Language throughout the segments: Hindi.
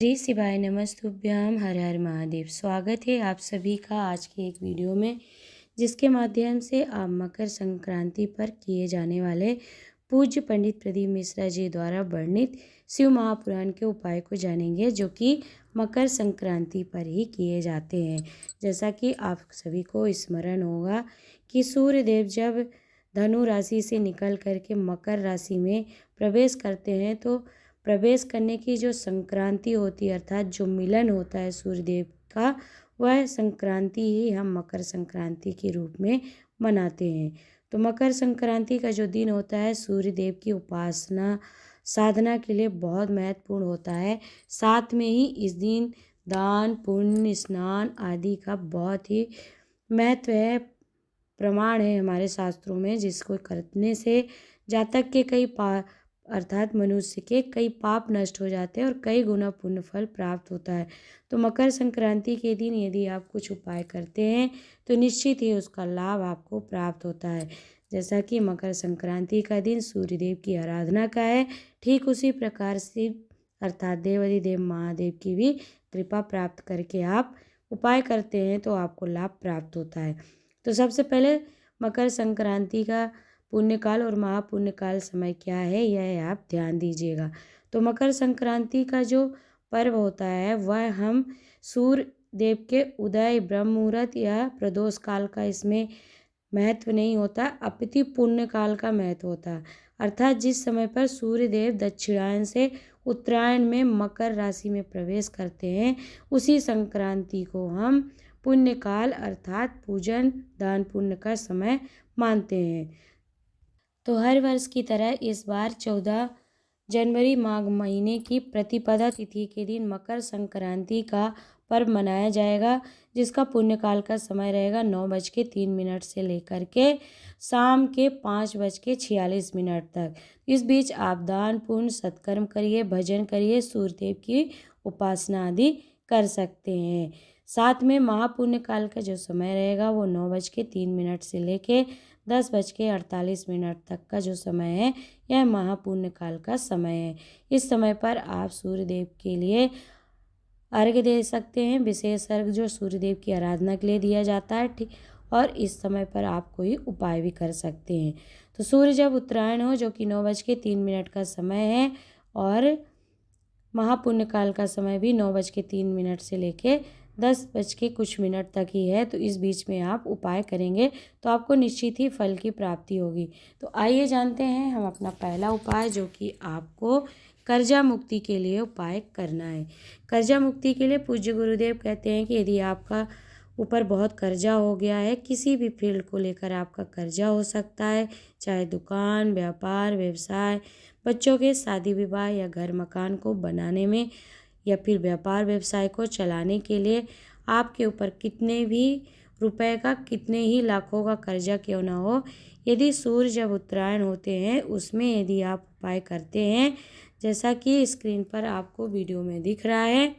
श्री शिवाय नमस्तुभ्यम हर हर महादेव। स्वागत है आप सभी का आज के एक वीडियो में, जिसके माध्यम से आप मकर संक्रांति पर किए जाने वाले पूज्य पंडित प्रदीप मिश्रा जी द्वारा वर्णित शिव महापुराण के उपाय को जानेंगे, जो कि मकर संक्रांति पर ही किए जाते हैं। जैसा कि आप सभी को स्मरण होगा कि सूर्य देव जब धनु राशि से निकल करके मकर राशि में प्रवेश करते हैं, तो प्रवेश करने की जो संक्रांति होती है, अर्थात जो मिलन होता है सूर्यदेव का, वह संक्रांति ही हम मकर संक्रांति के रूप में मनाते हैं। तो मकर संक्रांति का जो दिन होता है सूर्यदेव की उपासना साधना के लिए बहुत महत्वपूर्ण होता है। साथ में ही इस दिन दान पुण्य स्नान आदि का बहुत ही महत्व है, प्रमाण है हमारे शास्त्रों में, जिसको करने से जातक के अर्थात मनुष्य के कई पाप नष्ट हो जाते हैं और कई गुना पुण्य फल प्राप्त होता है। तो मकर संक्रांति के दिन यदि आप कुछ उपाय करते हैं तो निश्चित ही उसका लाभ आपको प्राप्त होता है। जैसा कि मकर संक्रांति का दिन सूर्यदेव की आराधना का है, ठीक उसी प्रकार से अर्थात देवाधिदेव महादेव की भी कृपा प्राप्त करके आप उपाय करते हैं तो आपको लाभ प्राप्त होता है। तो सबसे पहले मकर संक्रांति का पुण्यकाल और महापुण्यकाल समय क्या है, यह आप ध्यान दीजिएगा। तो मकर संक्रांति का जो पर्व होता है वह हम सूर्य देव के उदय ब्रह्म मुहूर्त या प्रदोष काल का इसमें महत्व नहीं होता, अपितु पुण्य काल का महत्व होता है। अर्थात जिस समय पर सूर्य देव दक्षिणायन से उत्तरायण में मकर राशि में प्रवेश करते हैं, उसी संक्रांति को हम पुण्यकाल अर्थात पूजन दान पुण्य का समय मानते हैं। तो हर वर्ष की तरह इस बार 14 जनवरी माघ महीने की प्रतिपदा तिथि के दिन मकर संक्रांति का पर्व मनाया जाएगा, जिसका पुण्यकाल का समय रहेगा 9:03 से लेकर के शाम के 5:46 तक। इस बीच आप दान पुण्य सत्कर्म करिए, भजन करिए, सूर्यदेव की उपासना आदि कर सकते हैं। साथ में महापुण्य काल का जो समय रहेगा वो 9:03 से लेके 10:48 तक का जो समय है, यह महापुण्य काल का समय है। इस समय पर आप सूर्यदेव के लिए अर्घ्य दे सकते हैं, विशेष अर्घ्य जो सूर्यदेव की आराधना के लिए दिया जाता है, ठीक। और इस समय पर आप कोई उपाय भी कर सकते हैं। तो सूर्य जब उत्तरायण हो, जो कि 9:03 का समय है, और महापुण्य काल का समय भी 9:03 से लेके 10 तक ही है, तो इस बीच में आप उपाय करेंगे तो आपको निश्चित ही फल की प्राप्ति होगी। तो आइए जानते हैं हम अपना पहला उपाय, जो कि आपको कर्जा मुक्ति के लिए उपाय करना है। कर्जा मुक्ति के लिए पूज्य गुरुदेव कहते हैं कि यदि आपका ऊपर बहुत कर्जा हो गया है, किसी भी फील्ड को लेकर आपका कर्जा हो सकता है, चाहे दुकान व्यापार व्यवसाय, बच्चों के शादी विवाह या घर मकान को बनाने में, या फिर व्यापार व्यवसाय को चलाने के लिए आपके ऊपर कितने भी रुपए का, कितने ही लाखों का कर्जा क्यों ना हो, यदि सूर्य जब उत्तरायण होते हैं उसमें यदि आप उपाय करते हैं, जैसा कि स्क्रीन पर आपको वीडियो में दिख रहा है,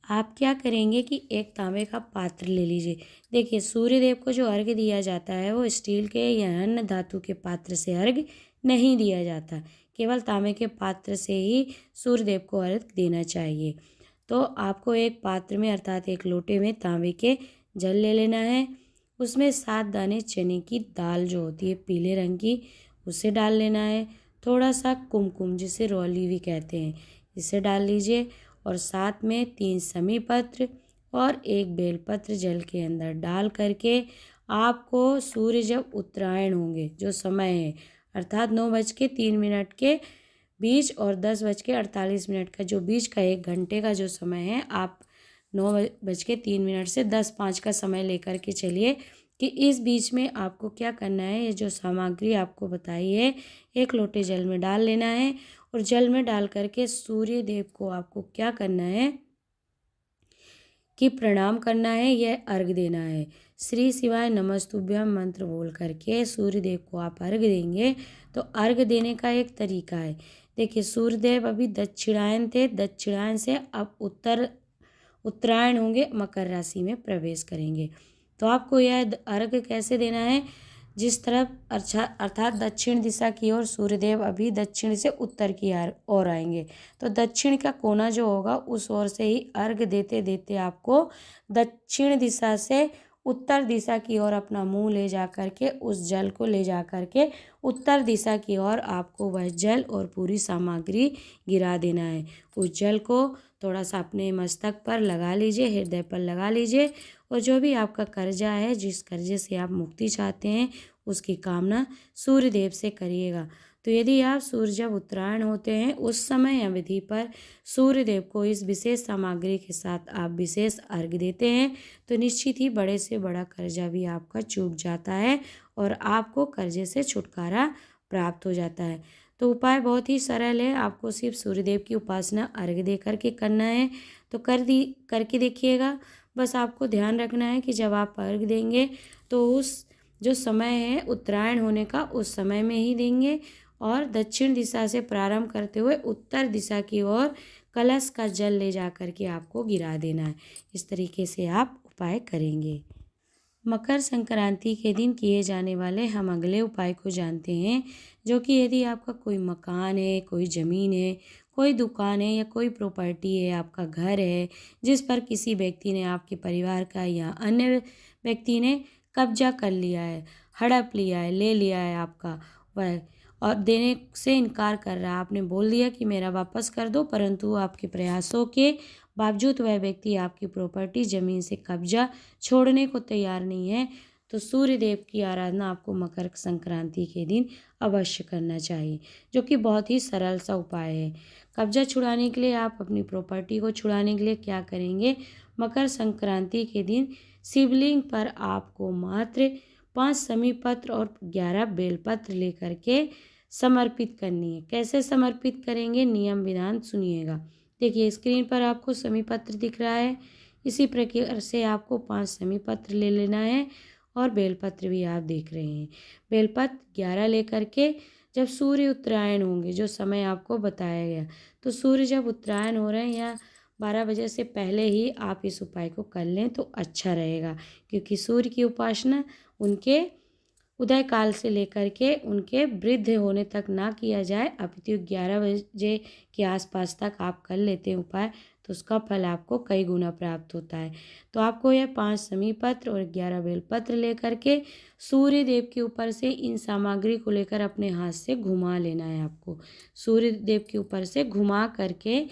आप क्या करेंगे कि एक तांबे का पात्र ले लीजिए। देखिए, सूर्यदेव को जो अर्घ्य दिया जाता है वो स्टील के या अन्य धातु के पात्र से अर्घ्य नहीं दिया जाता, केवल तांबे के पात्र से ही सूर्यदेव को अर्घ्य देना चाहिए। तो आपको एक पात्र में अर्थात एक लोटे में तांबे के जल ले लेना है, उसमें 7 दाने चने की दाल जो होती है पीले रंग की, उसे डाल लेना है। थोड़ा सा कुमकुम, जिसे रौली भी कहते हैं, इसे डाल लीजिए, और साथ में 3 समी पत्र और 1 बेलपत्र जल के अंदर डाल करके आपको सूर्य जब उत्तरायण होंगे जो समय है, अर्थात 9:03 के बीच और 10:48 का जो बीच का 1 घंटे का जो समय है, आप 9:03 से 10:05 का समय लेकर के चलिए कि इस बीच में आपको क्या करना है। ये जो सामग्री आपको बताई है, 1 लोटे जल में डाल लेना है, और जल में डाल करके सूर्य देव को आपको क्या करना है कि प्रणाम करना है, यह अर्घ्य देना है। श्री शिवाय नमस्तुभ्यम मंत्र बोल करके सूर्यदेव को आप अर्घ्य देंगे। तो अर्घ्य देने का एक तरीका है, देखिए सूर्यदेव अभी दक्षिणायन थे, दक्षिणायन से अब उत्तरायण होंगे, मकर राशि में प्रवेश करेंगे। तो आपको यह अर्घ्य कैसे देना है, जिस तरफ अर्थात दक्षिण दिशा की ओर सूर्यदेव अभी दक्षिण से उत्तर की ओर आएंगे। तो दक्षिण का कोना जो होगा उस ओर से ही अर्घ देते देते आपको दक्षिण दिशा से उत्तर दिशा की ओर अपना मुंह ले जा करके उस जल को ले जा करके उत्तर दिशा की ओर आपको वह जल और पूरी सामग्री गिरा देना है। उस जल को थोड़ा सा अपने मस्तक पर लगा लीजिए, हृदय पर लगा लीजिए, और जो भी आपका कर्जा है, जिस कर्जे से आप मुक्ति चाहते हैं, उसकी कामना सूर्यदेव से करिएगा। तो यदि आप सूर्य जब उत्तरायण होते हैं उस समय अवधि पर सूर्यदेव को इस विशेष सामग्री के साथ आप विशेष अर्घ देते हैं तो निश्चित ही बड़े से बड़ा कर्जा भी आपका चूक जाता है और आपको कर्जे से छुटकारा प्राप्त हो जाता है। तो उपाय बहुत ही सरल है, आपको सिर्फ सूर्यदेव की उपासना अर्घ दे करके करना है। तो करके देखिएगा। बस आपको ध्यान रखना है कि जब आप अर्घ देंगे तो उस जो समय है उत्तरायण होने का उस समय में ही देंगे और दक्षिण दिशा से प्रारंभ करते हुए उत्तर दिशा की ओर कलश का जल ले जा करके आपको गिरा देना है। इस तरीके से आप उपाय करेंगे। मकर संक्रांति के दिन किए जाने वाले हम अगले उपाय को जानते हैं, जो कि यदि आपका कोई मकान है, कोई ज़मीन है, कोई दुकान है या कोई प्रॉपर्टी है, आपका घर है, जिस पर किसी व्यक्ति ने, आपके परिवार का या अन्य व्यक्ति ने कब्जा कर लिया है, हड़प लिया है, ले लिया है आपका वह, और देने से इनकार कर रहा है, आपने बोल दिया कि मेरा वापस कर दो, परंतु आपके प्रयासों के बावजूद वह व्यक्ति आपकी प्रॉपर्टी ज़मीन से कब्जा छोड़ने को तैयार नहीं है, तो सूर्य देव की आराधना आपको मकर संक्रांति के दिन अवश्य करना चाहिए, जो कि बहुत ही सरल सा उपाय है। कब्जा छुड़ाने के लिए, आप अपनी प्रॉपर्टी को छुड़ाने के लिए क्या करेंगे? मकर संक्रांति के दिन शिवलिंग पर आपको मात्र 5 समी पत्र और 11 बेलपत्र लेकर के समर्पित करनी है। कैसे समर्पित करेंगे? नियम विधान सुनिएगा। देखिए स्क्रीन पर आपको समी पत्र दिख रहा है, इसी प्रकार से आपको 5 समी पत्र ले लेना है और बेलपत्र भी आप देख रहे हैं। बेलपत्र 11 लेकर के जब सूर्य उत्तरायण होंगे, जो समय आपको बताया गया, तो सूर्य जब उत्तरायण हो रहे हैं या 12 बजे से पहले ही आप इस उपाय को कर लें तो अच्छा रहेगा, क्योंकि सूर्य की उपासना उनके उदय काल से लेकर के उनके वृद्ध होने तक ना किया जाए, अपितु 11 बजे के आसपास तक आप कर लेते हैं उपाय तो उसका फल आपको कई गुना प्राप्त होता है। तो आपको यह 5 समी पत्र और 11 बेलपत्र लेकर के सूर्य देव के ऊपर से इन सामग्री को लेकर अपने हाथ से घुमा लेना है। आपको सूर्य देव के ऊपर से घुमा करके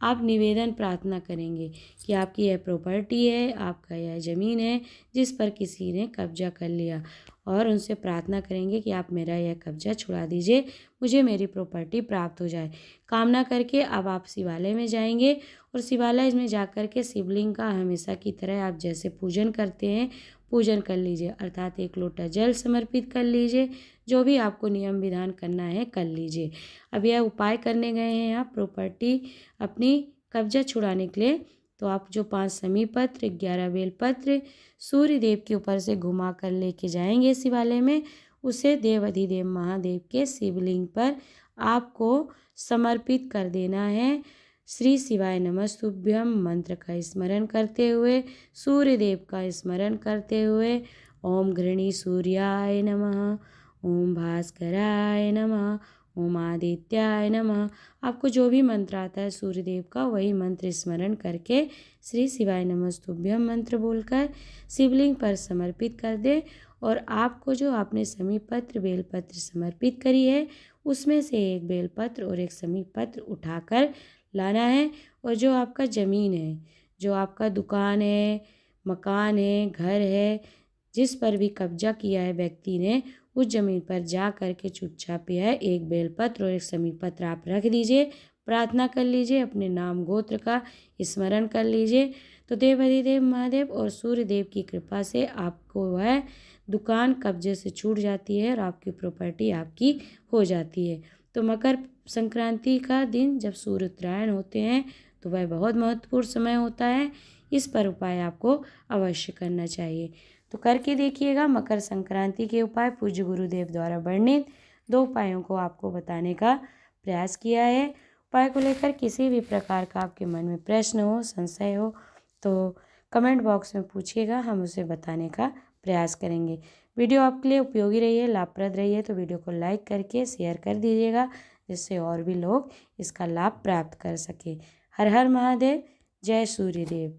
आप निवेदन प्रार्थना करेंगे कि आपकी यह प्रॉपर्टी है, आपका यह ज़मीन है जिस पर किसी ने कब्जा कर लिया, और उनसे प्रार्थना करेंगे कि आप मेरा यह कब्जा छुड़ा दीजिए, मुझे मेरी प्रॉपर्टी प्राप्त हो जाए। कामना करके अब आप शिवालय में जाएंगे और शिवालय में जाकर के शिवलिंग का हमेशा की तरह आप जैसे पूजन करते हैं पूजन कर लीजिए, अर्थात 1 लोटा जल समर्पित कर लीजिए, जो भी आपको नियम विधान करना है कर लीजिए। अब यह उपाय करने गए हैं आप प्रॉपर्टी अपनी कब्जा छुड़ाने के लिए, तो आप जो 5 समी पत्र 11 बेलपत्र सूर्य देव के ऊपर से घुमा कर लेके जाएंगे शिवालय में, उसे देव अधिदेव महादेव के शिवलिंग पर आपको समर्पित कर देना है। श्री शिवाय नमस्तुभ्यम मंत्र का स्मरण करते हुए, सूर्य देव का स्मरण करते हुए, ओम घृणी सूर्याय नमः, ओम भास्कराय नमः, ओम आदित्याय नमः। आपको जो भी मंत्र आता है सूर्यदेव का, वही मंत्र स्मरण करके श्री शिवाय नमस्तुभ्यम मंत्र बोलकर शिवलिंग पर समर्पित कर दे, और आपको जो आपने समी पत्र बेलपत्र समर्पित करी है उसमें से एक बेलपत्र और एक समी पत्र उठाकर लाना है, और जो आपका ज़मीन है, जो आपका दुकान है, मकान है, घर है, जिस पर भी कब्जा किया है व्यक्ति ने, उस ज़मीन पर जा कर के चुपचाप यह एक बेलपत्र और एक समी पत्र आप रख दीजिए, प्रार्थना कर लीजिए, अपने नाम गोत्र का स्मरण कर लीजिए। तो देव अधिदेव महादेव और सूर्य देव की कृपा से आपको वह दुकान कब्जे से छूट जाती है और आपकी प्रॉपर्टी आपकी हो जाती है। तो मकर संक्रांति का दिन जब सूर्य उत्तरायण होते हैं तो वह बहुत महत्वपूर्ण समय होता है, इस पर उपाय आपको अवश्य करना चाहिए। तो करके देखिएगा। मकर संक्रांति के उपाय पूज्य गुरुदेव द्वारा वर्णित 2 उपायों को आपको बताने का प्रयास किया है। उपाय को लेकर किसी भी प्रकार का आपके मन में प्रश्न हो, संशय हो तो कमेंट बॉक्स में पूछिएगा, हम उसे बताने का प्रयास करेंगे। वीडियो आपके लिए उपयोगी रही है, लाभप्रद रही है तो वीडियो को लाइक करके शेयर कर दीजिएगा, जिससे और भी लोग इसका लाभ प्राप्त कर सके। हर हर महादेव, जय सूर्यदेव।